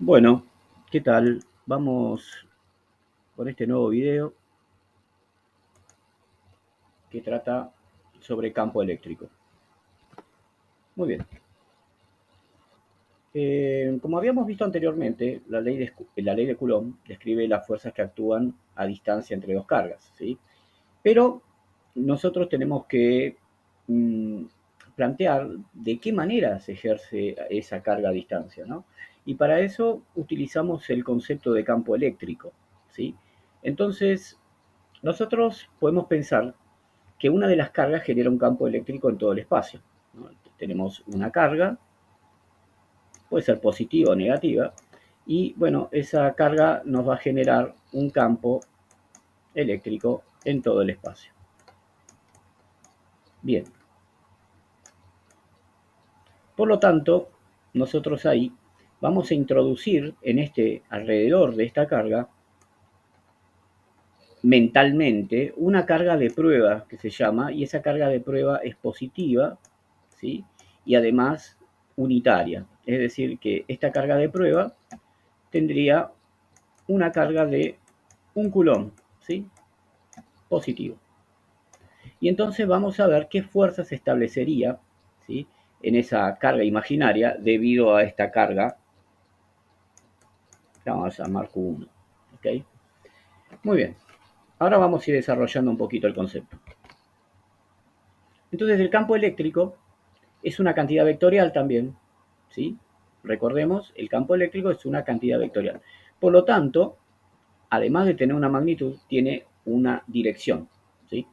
Bueno, ¿qué tal? Vamos con este nuevo video que trata sobre campo eléctrico. Muy bien. Como habíamos visto anteriormente, la ley de Coulomb describe las fuerzas que actúan a distancia entre dos cargas, ¿sí? Pero nosotros tenemos que mm, plantear de qué manera se ejerce esa carga a distancia, ¿no? Y para eso utilizamos el concepto de campo eléctrico, ¿sí? Entonces, nosotros podemos pensar que una de las cargas genera un campo eléctrico en todo el espacio, ¿no? Tenemos una carga, puede ser positiva o negativa, y bueno, esa carga nos va a generar un campo eléctrico en todo el espacio. Bien, por lo tanto, nosotros ahí vamos a introducir alrededor de esta carga, mentalmente, una carga de prueba que se llama, y esa carga de prueba es positiva, ¿sí? Y además unitaria. Es decir, que esta carga de prueba tendría una carga de un coulomb, ¿sí? Positivo. Y entonces vamos a ver qué fuerza se establecería, ¿sí? En esa carga imaginaria debido a esta carga, que vamos a llamar Q1. ¿Ok? Muy bien. Ahora vamos a ir desarrollando un poquito el concepto. Entonces el campo eléctrico es una cantidad vectorial también, ¿sí? Recordemos, el campo eléctrico es una cantidad vectorial. Por lo tanto, además de tener una magnitud, tiene una dirección, ¿sí?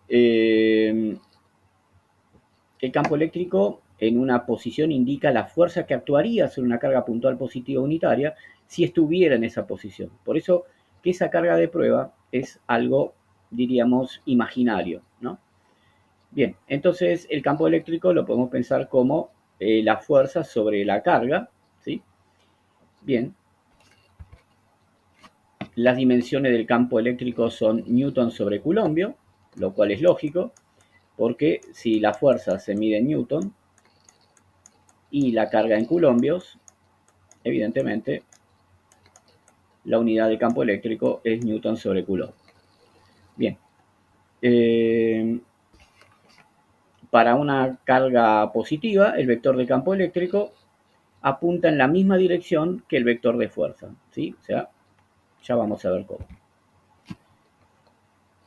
El campo eléctrico en una posición indica la fuerza que actuaría sobre una carga puntual positiva unitaria si estuviera en esa posición. Por eso que esa carga de prueba es algo, diríamos, imaginario, ¿no? Bien, entonces el campo eléctrico lo podemos pensar como la fuerza sobre la carga, ¿sí? Bien, las dimensiones del campo eléctrico son newton sobre coulombio, lo cual es lógico, porque si la fuerza se mide en newton y la carga en coulombios, evidentemente la unidad de campo eléctrico es newton sobre coulomb. Bien, eh, para una carga positiva, el vector de campo eléctrico apunta en la misma dirección que el vector de fuerza, ¿sí? O sea, ya vamos a ver cómo.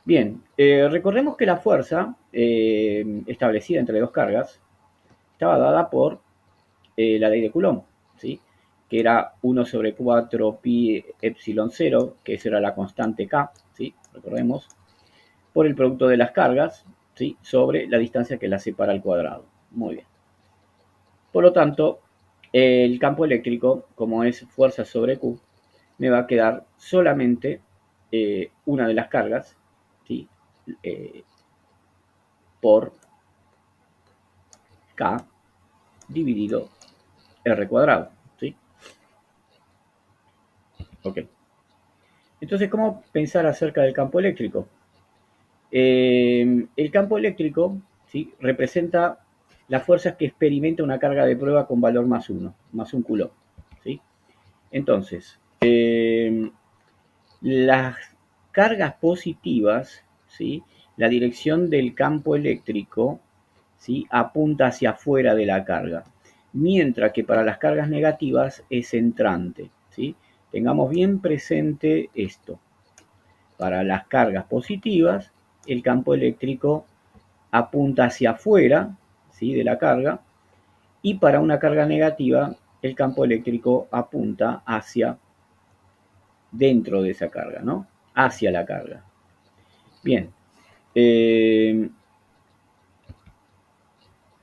Bien, recordemos que la fuerza establecida entre dos cargas estaba dada por la ley de Coulomb, ¿sí? Que era 1 sobre 4 pi epsilon 0, que esa era la constante K, ¿sí? Recordemos, por el producto de las cargas, ¿sí? Sobre la distancia que las separa al cuadrado. Muy bien. Por lo tanto, el campo eléctrico, como es fuerza sobre Q, me va a quedar solamente una de las cargas, ¿sí? Eh, por K dividido R cuadrado, ¿sí? Ok. Entonces, ¿cómo pensar acerca del campo eléctrico? El campo eléctrico, ¿sí? Representa las fuerzas que experimenta una carga de prueba con valor más 1, más un coulomb, ¿sí? Entonces, las cargas positivas, ¿sí? La dirección del campo eléctrico, ¿sí? Apunta hacia afuera de la carga, mientras que para las cargas negativas es entrante, ¿sí? Tengamos bien presente esto. Para las cargas positivas, el campo eléctrico apunta hacia afuera, ¿sí? De la carga, y para una carga negativa, el campo eléctrico apunta hacia dentro de esa carga, ¿no? Hacia la carga. Bien, eh,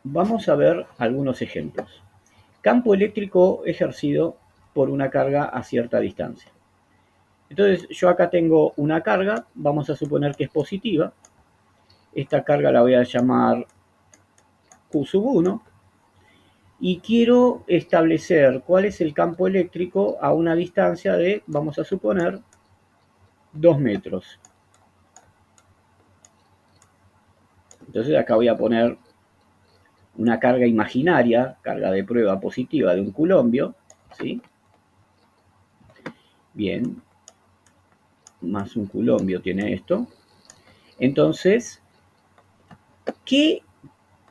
vamos a ver algunos ejemplos. Campo eléctrico ejercido por una carga a cierta distancia. Entonces yo acá tengo una carga, vamos a suponer que es positiva. Esta carga la voy a llamar Q sub 1 y quiero establecer cuál es el campo eléctrico a una distancia de, vamos a suponer, 2 metros. Entonces acá voy a poner una carga imaginaria, carga de prueba positiva de un coulombio, ¿sí? Bien, más un culombio tiene esto. Entonces, ¿qué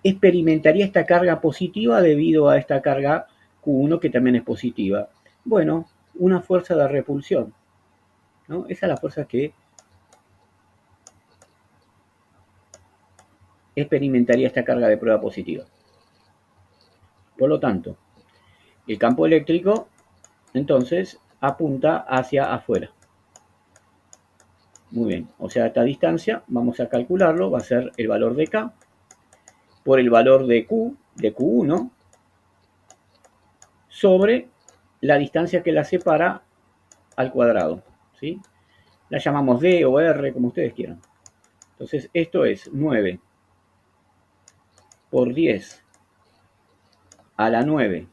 experimentaría esta carga positiva debido a esta carga Q1 que también es positiva? Bueno, una fuerza de repulsión, ¿no? Esa es la fuerza que experimentaría esta carga de prueba positiva. Por lo tanto, el campo eléctrico entonces apunta hacia afuera. Muy bien, o sea, a esta distancia vamos a calcularlo, va a ser el valor de K por el valor de Q, de Q1, sobre la distancia que la separa al cuadrado, ¿sí? La llamamos D o R, como ustedes quieran. Entonces, esto es 9 por 10 a la 9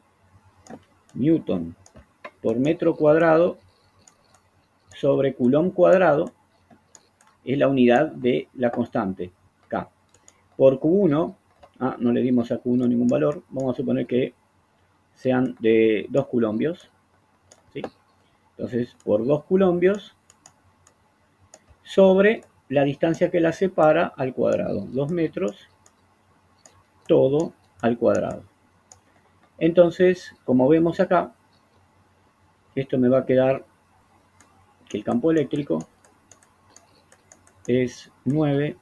newton por metro cuadrado sobre coulomb cuadrado, es la unidad de la constante K. Por Q1, no le dimos a Q1 ningún valor, vamos a suponer que sean de 2 coulombios, ¿sí? Entonces, por 2 coulombios sobre la distancia que la separa al cuadrado, 2 metros, todo al cuadrado. Entonces, como vemos acá, esto me va a quedar que el campo eléctrico es 9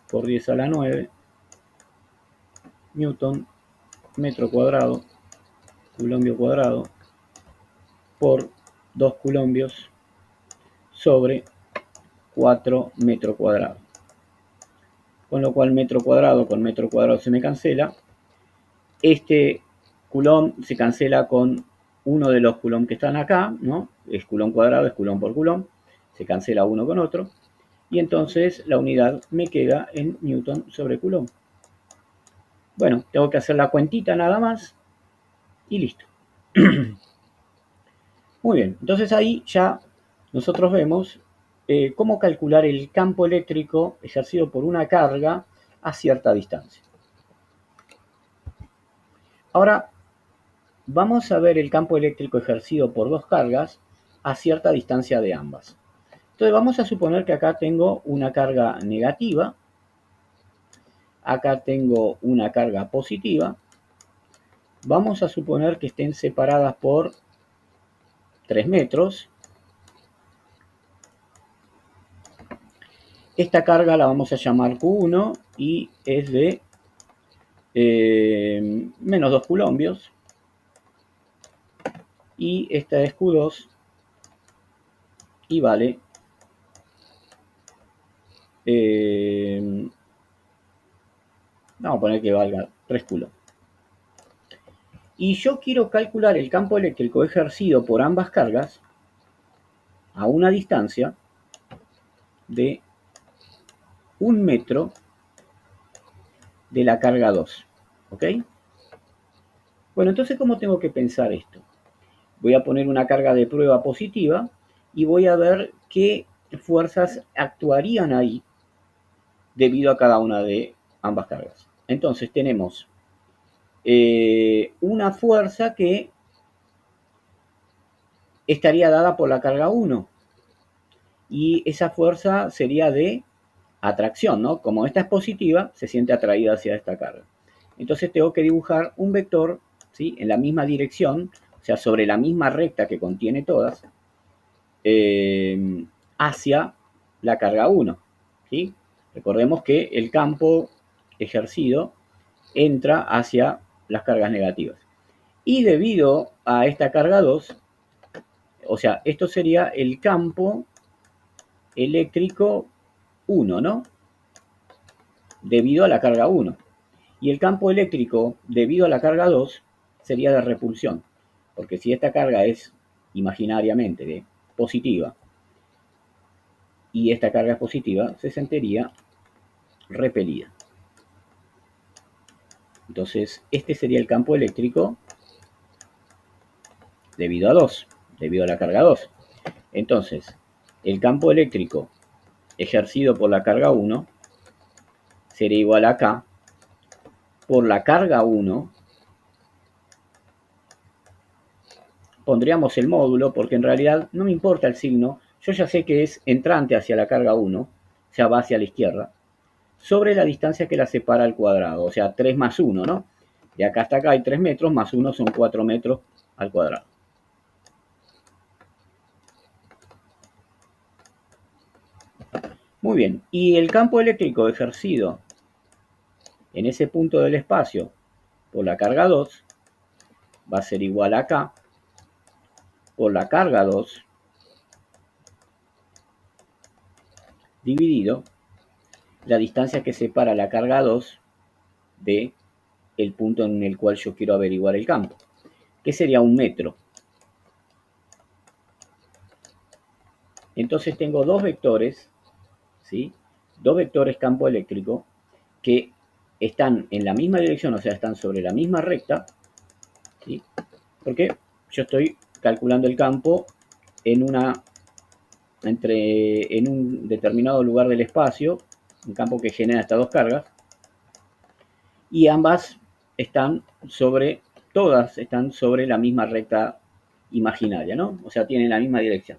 por 10 a la 9 newton metro cuadrado, culombio cuadrado, por 2 coulombios sobre 4 metro cuadrado. Con lo cual metro cuadrado con metro cuadrado se me cancela. Este coulomb se cancela con uno de los coulomb que están acá, ¿no? Es coulomb cuadrado, es coulomb por coulomb. Se cancela uno con otro. Y entonces la unidad me queda en newton sobre coulomb. Bueno, tengo que hacer la cuentita nada más y listo. Muy bien, entonces ahí ya nosotros vemos cómo calcular el campo eléctrico ejercido por una carga a cierta distancia. Ahora vamos a ver el campo eléctrico ejercido por dos cargas a cierta distancia de ambas. Entonces vamos a suponer que acá tengo una carga negativa, acá tengo una carga positiva. Vamos a suponer que estén separadas por 3 metros. Esta carga la vamos a llamar Q1 y es de menos 2 coulombios. Y esta es Q2 y vale vamos a poner que valga 3 coulombs. Y yo quiero calcular el campo eléctrico ejercido por ambas cargas a una distancia de 1 metro de la carga 2. ¿Ok? Bueno, entonces, ¿cómo tengo que pensar esto? Voy a poner una carga de prueba positiva y voy a ver qué fuerzas actuarían ahí debido a cada una de ambas cargas. Entonces tenemos una fuerza que estaría dada por la carga 1 y esa fuerza sería de atracción, ¿no? Como esta es positiva, se siente atraída hacia esta carga. Entonces tengo que dibujar un vector, ¿sí? En la misma dirección, o sea, sobre la misma recta que contiene todas, hacia la carga 1, ¿sí? Recordemos que el campo ejercido entra hacia las cargas negativas. Y debido a esta carga 2, o sea, esto sería el campo eléctrico 1, ¿no? Debido a la carga 1. Y el campo eléctrico debido a la carga 2 sería de repulsión. Porque si esta carga es imaginariamente de positiva y esta carga es positiva, se sentiría repelida. Entonces, este sería el campo eléctrico debido a 2, debido a la carga 2. Entonces, el campo eléctrico ejercido por la carga 1 sería igual a K por la carga 1 pondríamos el módulo, porque en realidad no me importa el signo, yo ya sé que es entrante hacia la carga 1, o sea, va hacia la izquierda, sobre la distancia que la separa al cuadrado, o sea, 3 más 1, ¿no? De acá hasta acá hay 3 metros, más 1 son 4 metros al cuadrado. Muy bien, y el campo eléctrico ejercido en ese punto del espacio por la carga 2 va a ser igual a acá por la carga 2 dividido la distancia que separa la carga 2 de el punto en el cual yo quiero averiguar el campo, que sería 1 metro. Entonces tengo dos vectores, ¿sí? Dos vectores campo eléctrico que están en la misma dirección, o sea, están sobre la misma recta, ¿sí? Porque yo estoy calculando el campo en en un determinado lugar del espacio, un campo que genera estas dos cargas, y ambas todas están sobre la misma recta imaginaria, ¿no? O sea, tienen la misma dirección.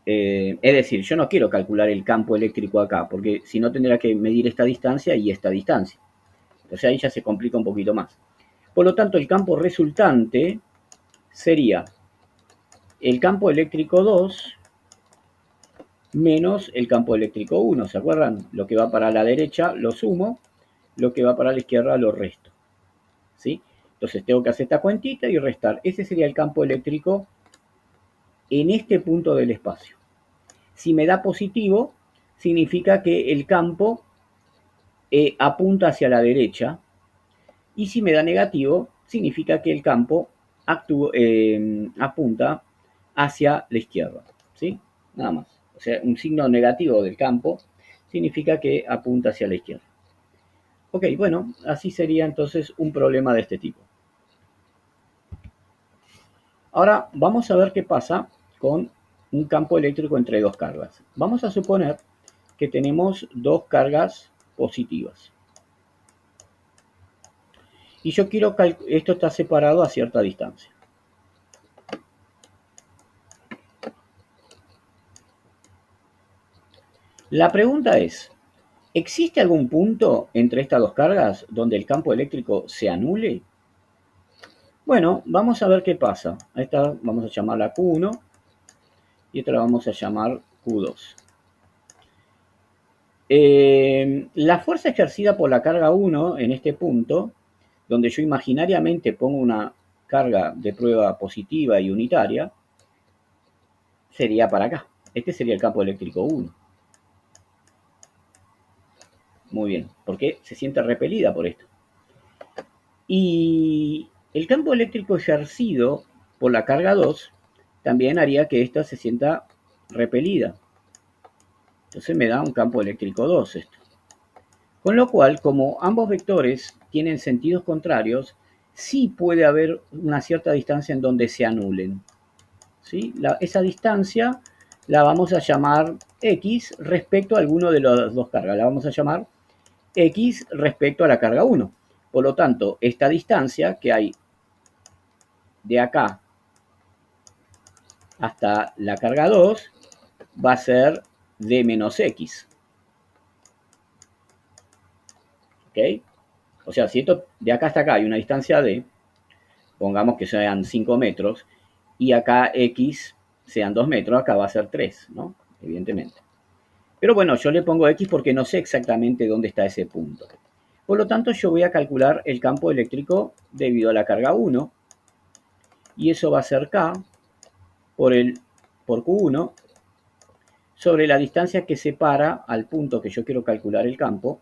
Es decir, yo no quiero calcular el campo eléctrico acá, porque si no tendría que medir esta distancia y esta distancia. Entonces ahí ya se complica un poquito más. Por lo tanto, el campo resultante sería el campo eléctrico 2 menos el campo eléctrico 1. ¿Se acuerdan? Lo que va para la derecha lo sumo, lo que va para la izquierda lo resto. ¿Sí? Entonces tengo que hacer esta cuentita y restar. Ese sería el campo eléctrico en este punto del espacio. Si me da positivo, significa que el campo apunta hacia la derecha, y si me da negativo, significa que el campo apunta hacia la izquierda. ¿Sí? Nada más. O sea, un signo negativo del campo significa que apunta hacia la izquierda. Ok, bueno, así sería entonces un problema de este tipo. Ahora vamos a ver qué pasa con un campo eléctrico entre dos cargas. Vamos a suponer que tenemos dos cargas positivas. Y yo quiero que esto está separado a cierta distancia. La pregunta es, ¿existe algún punto entre estas dos cargas donde el campo eléctrico se anule? Bueno, vamos a ver qué pasa. A esta vamos a llamarla Q1 y esta la vamos a llamar Q2. La fuerza ejercida por la carga 1 en este punto, donde yo imaginariamente pongo una carga de prueba positiva y unitaria, sería para acá. Este sería el campo eléctrico 1. Muy bien, porque se siente repelida por esto. Y el campo eléctrico ejercido por la carga 2 también haría que esta se sienta repelida. Entonces me da un campo eléctrico 2 esto. Con lo cual, como ambos vectores tienen sentidos contrarios, sí puede haber una cierta distancia en donde se anulen. ¿Sí? Esa distancia la vamos a llamar X respecto a alguno de las dos cargas. La vamos a llamar X respecto a la carga 1. Por lo tanto, esta distancia que hay de acá hasta la carga 2 va a ser D menos X. ¿Ok? O sea, si esto de acá hasta acá hay una distancia D, pongamos que sean 5 metros, y acá X sean 2 metros, acá va a ser 3, ¿no? Evidentemente. Pero bueno, yo le pongo X porque no sé exactamente dónde está ese punto. Por lo tanto, yo voy a calcular el campo eléctrico debido a la carga 1, y eso va a ser K por Q1 sobre la distancia que separa al punto que yo quiero calcular el campo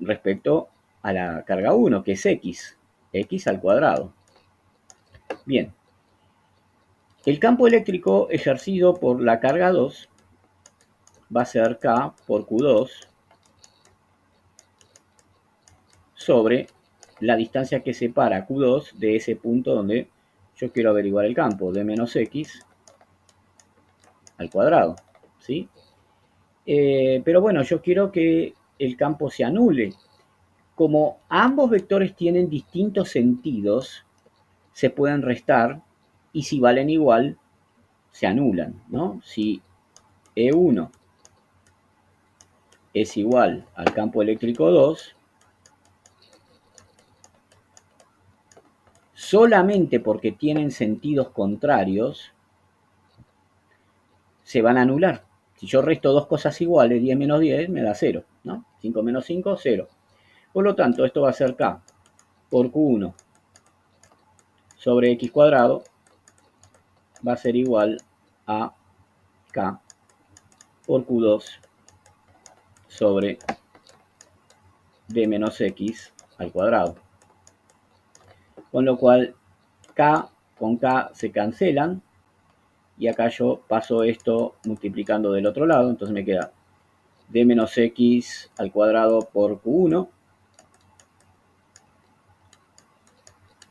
respecto a la carga 1, que es X al cuadrado. Bien, el campo eléctrico ejercido por la carga 2 va a ser K por Q2 sobre la distancia que separa Q2 de ese punto donde yo quiero averiguar el campo, de menos X al cuadrado, ¿sí? Pero bueno, yo quiero que el campo se anule. Como ambos vectores tienen distintos sentidos, se pueden restar y si valen igual, se anulan, ¿no? Si E1 es igual al campo eléctrico 2, solamente porque tienen sentidos contrarios, se van a anular. Si yo resto dos cosas iguales, 10 menos 10 me da 0, ¿no? 5 menos 5, 0. Por lo tanto, esto va a ser K por Q1 sobre X cuadrado va a ser igual a K por Q2 sobre D menos X al cuadrado. Con lo cual, K con K se cancelan y acá yo paso esto multiplicando del otro lado, entonces me queda D menos X al cuadrado por Q1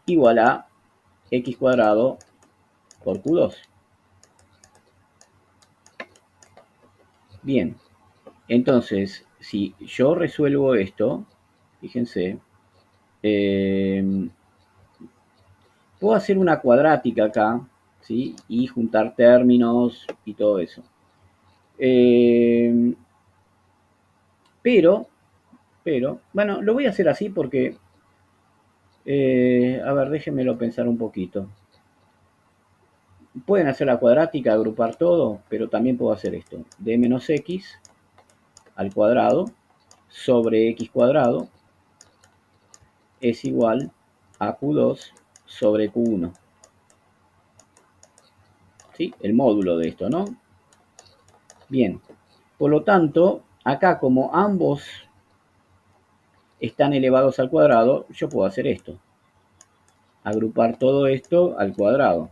igual a X cuadrado por Q2. Bien, entonces, si yo resuelvo esto, fíjense, puedo hacer una cuadrática acá, ¿sí? Y juntar términos y todo eso. Pero, bueno, lo voy a hacer así porque, a ver, déjenmelo pensar un poquito. Pueden hacer la cuadrática, agrupar todo, pero también puedo hacer esto. D menos X al cuadrado sobre X cuadrado es igual a Q2 sobre Q1. ¿Sí? El módulo de esto, ¿no? Bien, por lo tanto, acá como ambos están elevados al cuadrado, yo puedo hacer esto. Agrupar todo esto al cuadrado.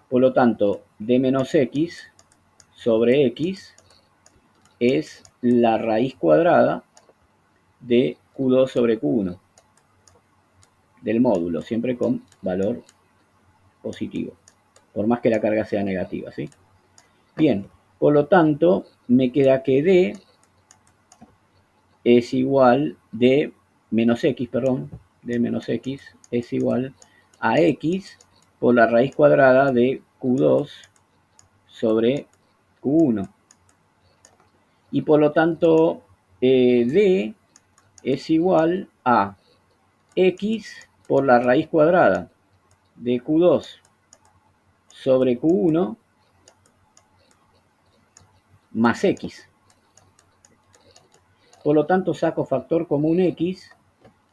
Por lo tanto, d menos x sobre x es la raíz cuadrada de q2 sobre q1 del módulo, siempre con valor positivo, por más que la carga sea negativa, ¿sí? Bien, por lo tanto, me queda que d es igual de menos x, perdón, de menos x es igual a x por la raíz cuadrada de q2 sobre q1. Y por lo tanto, d es igual a x por la raíz cuadrada de q2 sobre q1 más x. Por lo tanto, saco factor común x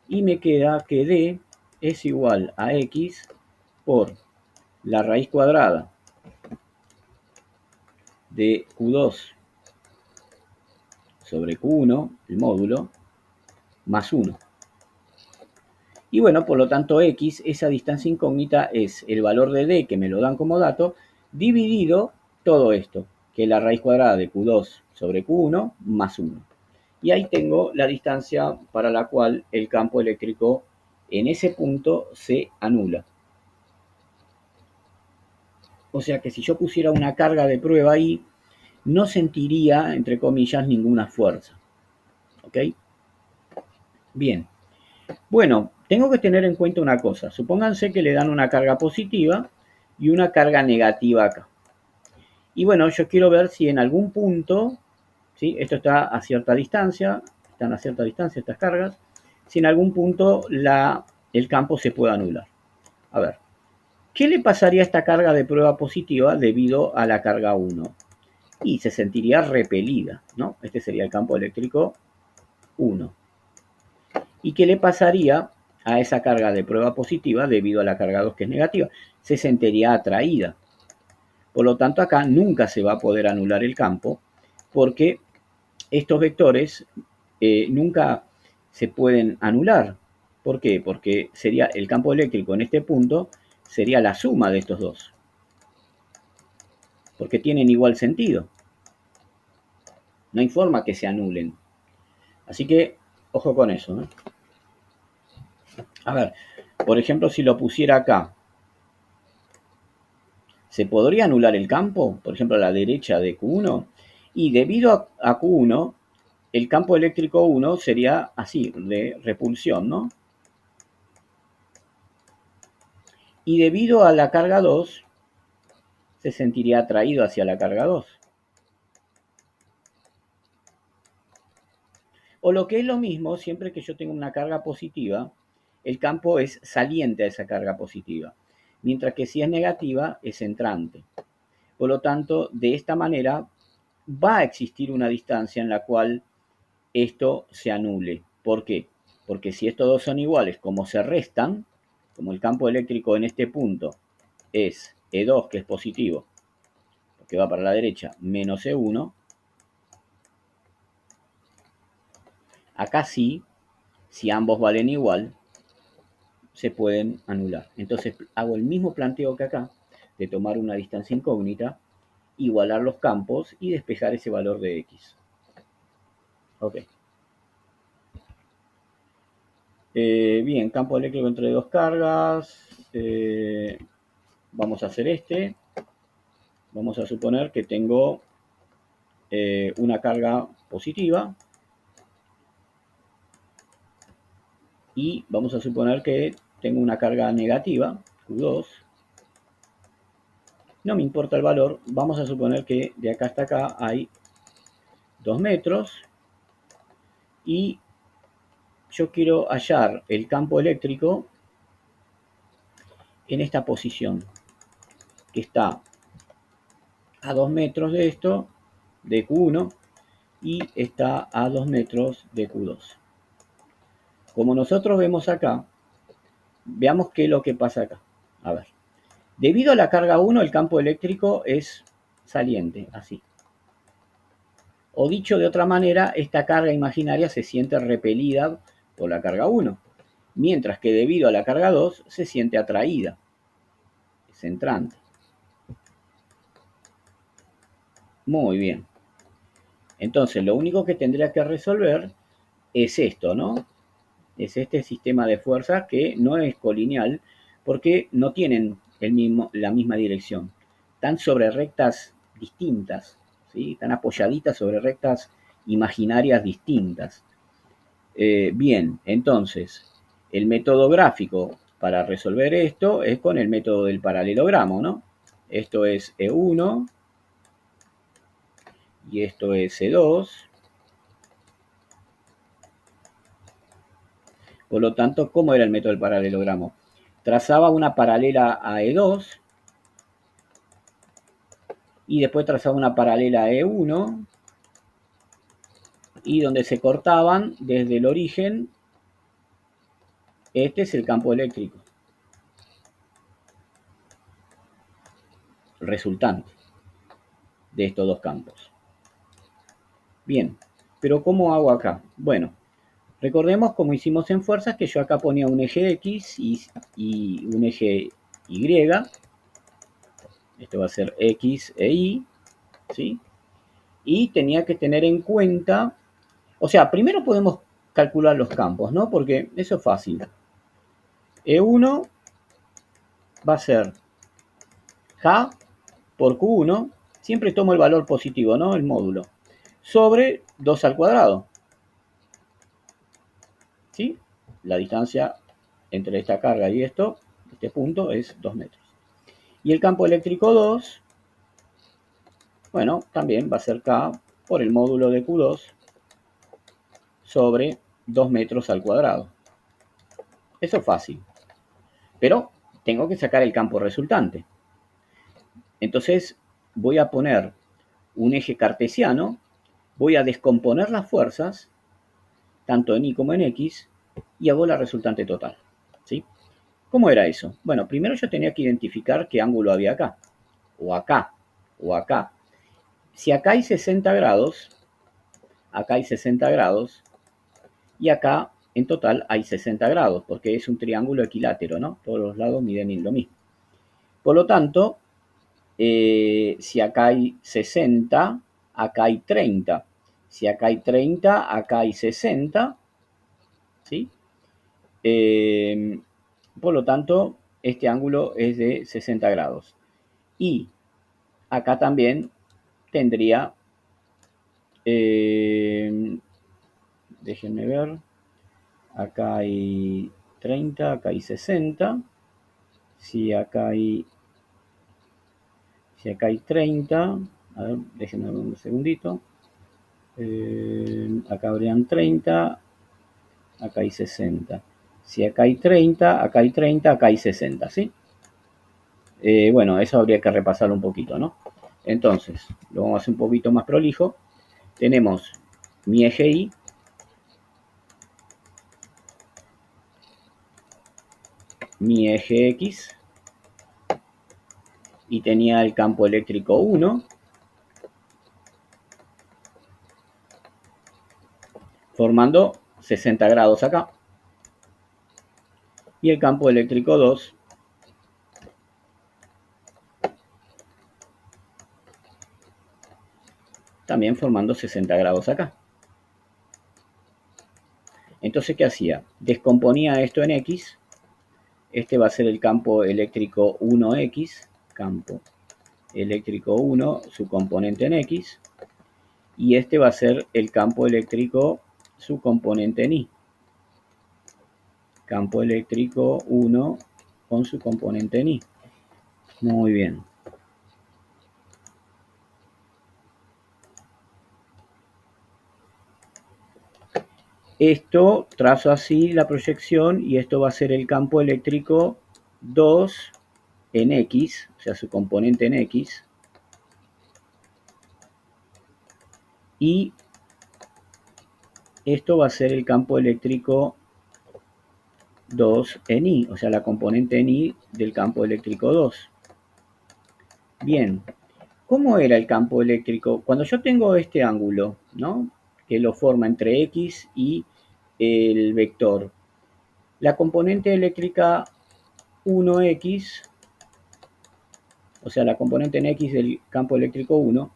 y me queda que d es igual a x por la raíz cuadrada de q2 sobre q1, el módulo, más 1. Y bueno, por lo tanto x, esa distancia incógnita es el valor de d, que me lo dan como dato, dividido todo esto, que es la raíz cuadrada de q2 sobre q1 más 1. Y ahí tengo la distancia para la cual el campo eléctrico en ese punto se anula. O sea que si yo pusiera una carga de prueba ahí, no sentiría, entre comillas, ninguna fuerza. ¿Ok? Bien. Bueno, tengo que tener en cuenta una cosa. Supónganse que le dan una carga positiva y una carga negativa acá. Y bueno, yo quiero ver si en algún punto, ¿sí? Esto está a cierta distancia, están a cierta distancia estas cargas, si en algún punto el campo se puede anular. A ver, ¿qué le pasaría a esta carga de prueba positiva debido a la carga 1? Y se sentiría repelida, ¿no? Este sería el campo eléctrico 1. ¿Y qué le pasaría a esa carga de prueba positiva debido a la carga 2 que es negativa? Se sentiría atraída. Por lo tanto, acá nunca se va a poder anular el campo porque estos vectores nunca se pueden anular. ¿Por qué? Porque sería el campo eléctrico en este punto sería la suma de estos dos. Porque tienen igual sentido. No hay forma que se anulen. Así que, ojo con eso, ¿no? A ver, por ejemplo, si lo pusiera acá, ¿se podría anular el campo? Por ejemplo, a la derecha de Q1. Y debido a Q1, el campo eléctrico 1 sería así, de repulsión, ¿no? y debido a la carga 2, se sentiría atraído hacia la carga 2. O lo que es lo mismo, siempre que yo tenga una carga positiva, el campo es saliente a esa carga positiva, mientras que si es negativa, es entrante. Por lo tanto, de esta manera va a existir una distancia en la cual esto se anule. ¿Por qué? Porque si estos dos son iguales, como se restan, como el campo eléctrico en este punto es E2, que es positivo, que va para la derecha, menos E1, acá sí, si ambos valen igual, se pueden anular. Entonces hago el mismo planteo que acá, de tomar una distancia incógnita, igualar los campos y despejar ese valor de X. Ok. Bien, campo eléctrico entre dos cargas. Vamos a hacer este. Vamos a suponer que tengo una carga positiva. Y vamos a suponer que tengo una carga negativa, Q2. No me importa el valor. Vamos a suponer que de acá hasta acá hay 2 metros. Y yo quiero hallar el campo eléctrico en esta posición, que está a 2 metros de esto, de Q1, y está a 2 metros de Q2. Como nosotros vemos acá, veamos qué es lo que pasa acá. A ver, debido a la carga 1, el campo eléctrico es saliente, así. O dicho de otra manera, esta carga imaginaria se siente repelida por la carga 1, mientras que debido a la carga 2 se siente atraída, es entrante. Muy bien. Entonces, lo único que tendría que resolver es esto, ¿no? Es este sistema de fuerzas que no es colineal porque no tienen la misma dirección. Están sobre rectas distintas, ¿sí? Están apoyaditas sobre rectas imaginarias distintas. Bien, entonces, el método gráfico para resolver esto es con el método del paralelogramo, ¿no? Esto es E1 y esto es E2. Por lo tanto, ¿cómo era el método del paralelogramo? Trazaba una paralela a E2 y después trazaba una paralela a E1 y donde se cortaban desde el origen, este es el campo eléctrico resultante de estos dos campos. Bien, pero ¿cómo hago acá? Bueno, recordemos como hicimos en fuerzas que yo acá ponía un eje X y un eje Y. Esto va a ser X e Y, ¿sí? Y tenía que tener en cuenta, o sea, primero podemos calcular los campos, ¿no? Porque eso es fácil. E1 va a ser K por Q1, siempre tomo el valor positivo, ¿no? El módulo, sobre 2 al cuadrado, ¿sí? La distancia entre esta carga y esto, este punto, es 2 metros. Y el campo eléctrico 2, bueno, también va a ser K por el módulo de Q2 sobre 2 metros al cuadrado. Eso es fácil. Pero tengo que sacar el campo resultante. Entonces voy a poner un eje cartesiano, voy a descomponer las fuerzas, tanto en Y como en X, y hago la resultante total. ¿Sí? ¿Cómo era eso? Bueno, primero yo tenía que identificar qué ángulo había acá, o acá, o acá. Si acá hay 60 grados, acá hay 60 grados, y acá en total hay 60 grados, porque es un triángulo equilátero, ¿no? Todos los lados miden lo mismo. Por lo tanto, si acá hay 60, acá hay 30. Si acá hay 30, acá hay 60, ¿sí? Por lo tanto, este ángulo es de 60 grados. Y acá también tendría, déjenme ver, acá hay 30, acá hay 60. Si acá hay 30, a ver, déjenme un segundito. Acá habrían 30, acá hay 60. Si acá hay 30, acá hay 30, acá hay 60, ¿sí? Bueno, eso habría que repasarlo un poquito, ¿no? Entonces, lo vamos a hacer un poquito más prolijo. Tenemos mi eje Y, mi eje X, y tenía el campo eléctrico 1, formando 60 grados acá, y el campo eléctrico 2, también formando 60 grados acá. Entonces, ¿qué hacía? Descomponía esto en X. Este va a ser el campo eléctrico 1X, campo eléctrico 1, su componente en X. Y este va a ser el campo eléctrico, su componente en Y. Campo eléctrico 1 con su componente en Y. Muy bien. Esto trazo así la proyección y esto va a ser el campo eléctrico 2 en X, o sea, su componente en X. Y esto va a ser el campo eléctrico 2 en Y, o sea, la componente en Y del campo eléctrico 2. Bien, ¿cómo era el campo eléctrico? Cuando yo tengo este ángulo, ¿no? Que lo forma entre X y el vector. La componente eléctrica 1X, o sea, la componente en X del campo eléctrico 1,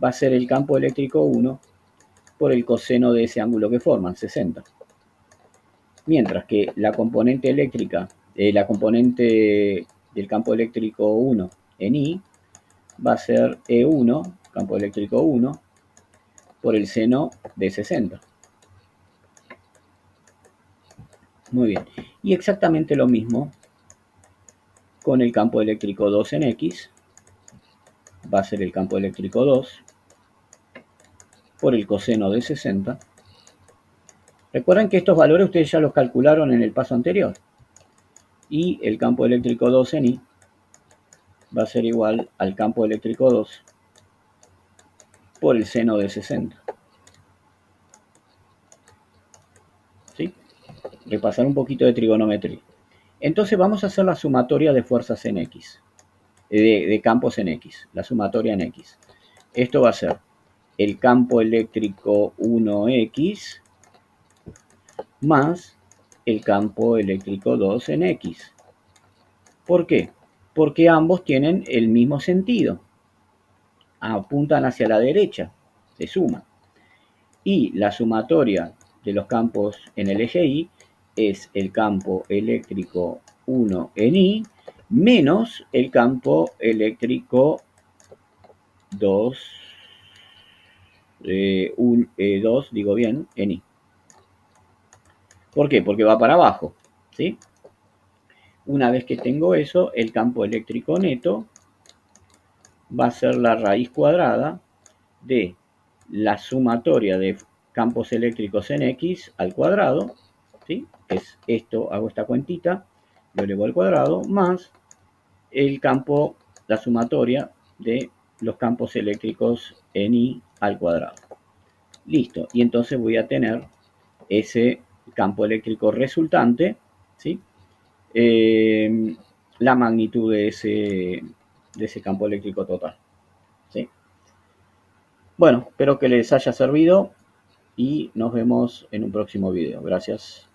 va a ser el campo eléctrico 1 por el coseno de ese ángulo que forman, 60. Mientras que la componente eléctrica, la componente del campo eléctrico 1 en Y, va a ser E1, campo eléctrico 1, por el seno de 60. Muy bien. Y exactamente lo mismo con el campo eléctrico 2 en X, va a ser el campo eléctrico 2 por el coseno de 60. Recuerden que estos valores ustedes ya los calcularon en el paso anterior. Y el campo eléctrico 2 en Y va a ser igual al campo eléctrico 2 por el seno de 60. ¿Sí? Repasar un poquito de trigonometría. Entonces vamos a hacer la sumatoria de fuerzas en X, de campos en X, la sumatoria en X. Esto va a ser el campo eléctrico 1X más el campo eléctrico 2 en X. ¿Por qué? Porque ambos tienen el mismo sentido. Apuntan hacia la derecha, se suman. Y la sumatoria de los campos en el eje Y es el campo eléctrico 1 en Y menos el campo eléctrico 2, 2 digo bien, en Y. ¿Por qué? Porque va para abajo, ¿sí? Una vez que tengo eso, el campo eléctrico neto va a ser la raíz cuadrada de la sumatoria de campos eléctricos en X al cuadrado, ¿sí? Es esto, hago esta cuentita, lo elevo al cuadrado, más el campo, la sumatoria de los campos eléctricos en Y al cuadrado. Listo, y entonces voy a tener ese campo eléctrico resultante, ¿sí? La magnitud de ese campo eléctrico total, ¿sí? Bueno, espero que les haya servido y nos vemos en un próximo video. Gracias.